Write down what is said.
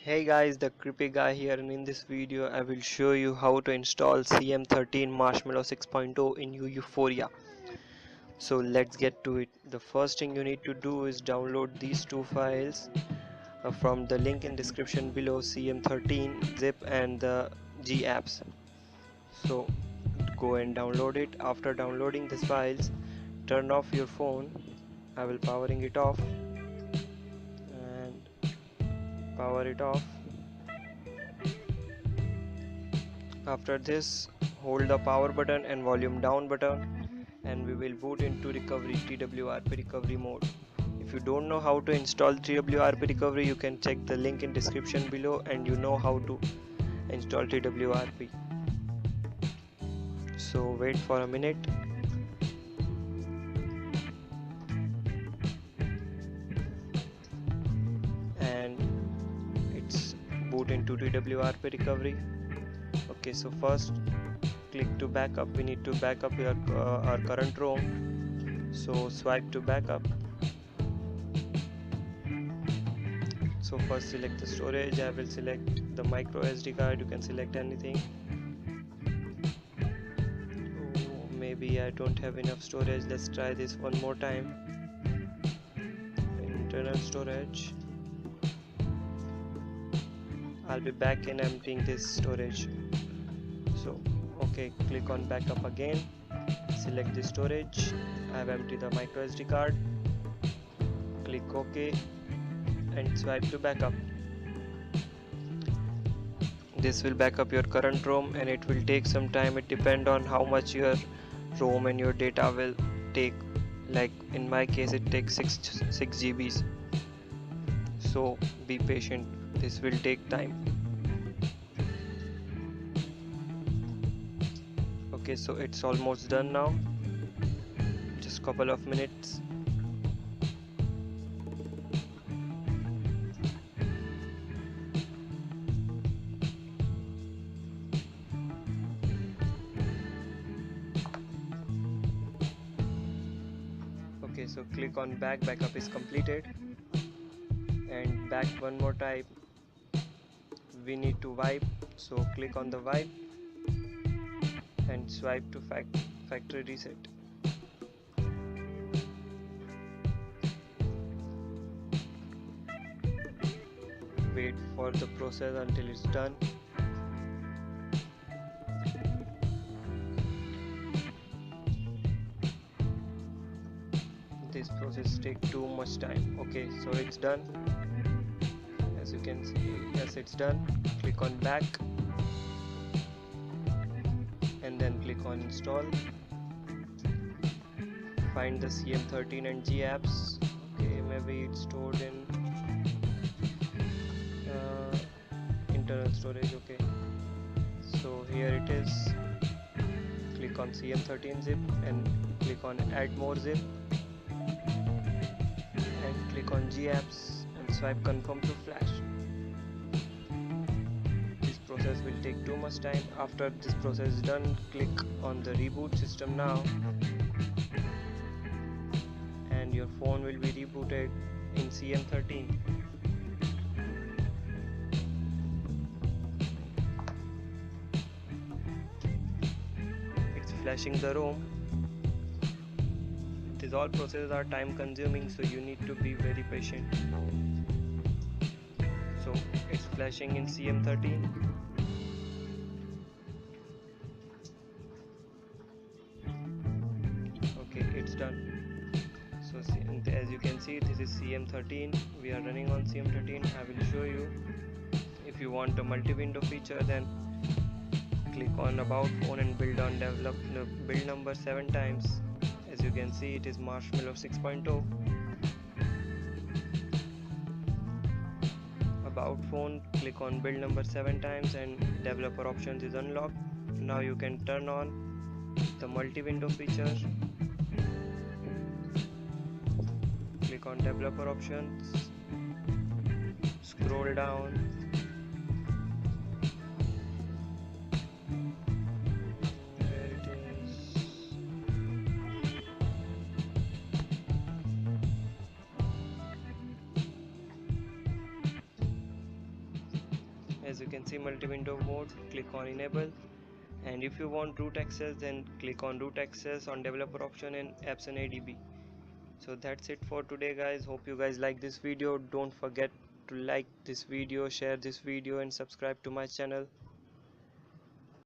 Hey guys, the creepy guy here, and in this video I will show you how to install CM13 Marshmallow 6.0 in Yuphoria. So let's get to it. The first thing you need to do is download these two files from the link in description below, CM13 zip and the G apps. So go and download it. After downloading these files, turn off your phone. I will powering it off and power it off. After this, hold the power button and volume down button and we will boot into recovery TWRP recovery mode. If you don't know how to install TWRP recovery, you can check the link in description below and you know how to install TWRP. So wait for a minute. And it's boot into TWRP recovery. Okay, so first click to backup. We need to back up our current ROM. So swipe to backup. So first select the storage. I will select the micro SD card. You can select anything. Oh, maybe I don't have enough storage. Let's try this one more time. Internal storage. I'll be back in emptying this storage. So okay, click on backup again. Select the storage. I have emptied the micro SD card. Click OK and swipe to backup. This will back up your current ROM and it will take some time. It depends on how much your ROM and your data will take. Like in my case it takes 6 GBs. So be patient, this will take time. Okay, so it's almost done now. Just couple of minutes. Okay, so click on back. Backup is completed. And back one more time. We need to wipe. So click on the wipe and swipe to factory reset. Wait for the process until it's done. This process takes too much time. Okay, so it's done. As you can see, yes, it's done. Click on back and then click on install. Find the CM13 and G apps. Okay, maybe it's stored in internal storage. Okay, so here it is. Click on CM13 zip and click on add more zip and click on G apps and swipe confirm to flash. This process will take too much time. After this process is done, click on the reboot system now and your phone will be rebooted in CM13. It's flashing the ROM. These all processes are time consuming, so you need to be very patient. So it's flashing in CM13. Okay, it's done. So as you can see, this is CM13. We are running on CM13. I will show you. If you want a multi-window feature, then click on about phone and build number 7 times. As you can see, it is Marshmallow 6.0. About phone, click on build number 7 times and developer options is unlocked. Now you can turn on the multi-window feature. Click on developer options, scroll down, where it is. As you can see, multi-window mode, click on enable. And if you want root access, then click on root access on developer option and apps and ADB. So that's it for today, guys. Hope you guys like this video. Don't forget to like this video, share this video, and subscribe to my channel.